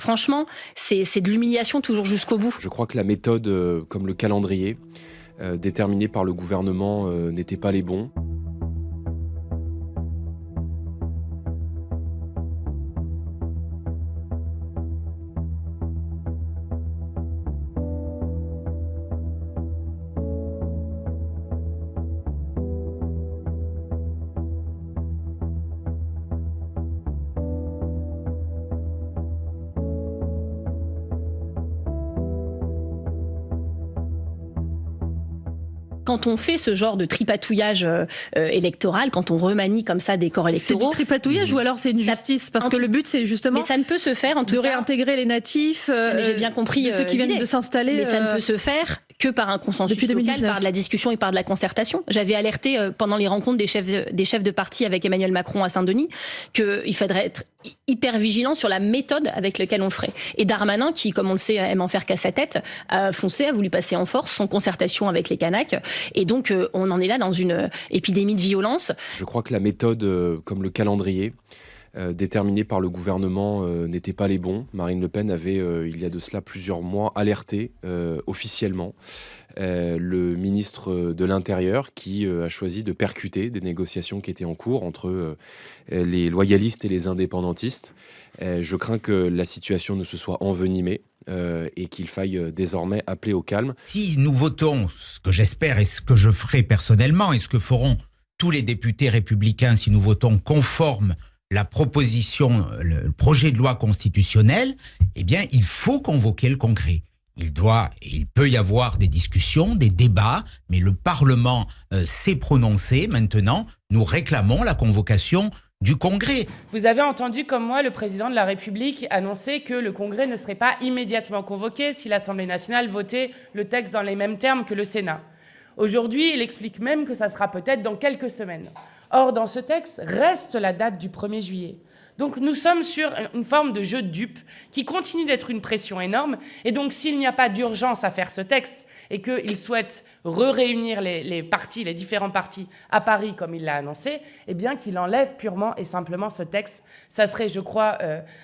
Franchement, c'est de l'humiliation toujours jusqu'au bout. Je crois que la méthode, comme le calendrier, déterminé par le gouvernement, n'étaient pas les bons. Quand on fait ce genre de tripatouillage électoral, quand on remanie comme ça des corps électoraux... C'est du tripatouillage ou alors c'est une justice? Parce que le but, c'est justement... Mais ça ne peut se faire, en tout de cas... réintégrer les natifs, j'ai bien compris, de ceux qui viennent de s'installer... Mais ça ne peut se faire que par un consensus depuis 2019. local, par de la discussion et par de la concertation. J'avais alerté pendant les rencontres des chefs de parti avec Emmanuel Macron à Saint-Denis qu'il faudrait être hyper vigilant sur la méthode avec laquelle on ferait. Et Darmanin, qui, comme on le sait, aime en faire qu'à sa tête, a foncé, a voulu passer en force, sans concertation avec les Kanaks. Et donc, on en est là dans une épidémie de violence. Je crois que la méthode, comme le calendrier, déterminé par le gouvernement, n'étaient pas les bons. Marine Le Pen avait, il y a de cela plusieurs mois, alerté officiellement le ministre de l'Intérieur qui a choisi de percuter des négociations qui étaient en cours entre les loyalistes et les indépendantistes. Je crains que la situation ne se soit envenimée et qu'il faille désormais appeler au calme. Si nous votons, ce que j'espère et ce que je ferai personnellement et ce que feront tous les députés républicains si nous votons conforme la proposition, le projet de loi constitutionnelle, eh bien, il faut convoquer le Congrès. Il peut y avoir des discussions, des débats, mais le Parlement s'est prononcé. Maintenant, nous réclamons la convocation du Congrès. Vous avez entendu, comme moi, le président de la République annoncer que le Congrès ne serait pas immédiatement convoqué si l'Assemblée nationale votait le texte dans les mêmes termes que le Sénat. Aujourd'hui, il explique même que ça sera peut-être dans quelques semaines. Or, dans ce texte, reste la date du 1er juillet. Donc nous sommes sur une forme de jeu de dupes qui continue d'être une pression énorme. Et donc s'il n'y a pas d'urgence à faire ce texte et qu'il souhaite réunir les différents partis à Paris comme il l'a annoncé, eh bien qu'il enlève purement et simplement ce texte. Ça serait, je crois,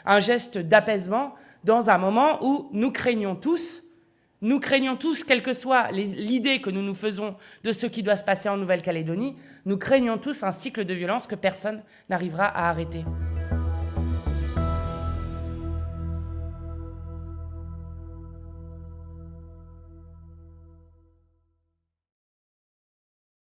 un geste d'apaisement dans un moment où nous craignons tous, quelle que soit l'idée que nous nous faisons de ce qui doit se passer en Nouvelle-Calédonie, nous craignons tous un cycle de violence que personne n'arrivera à arrêter.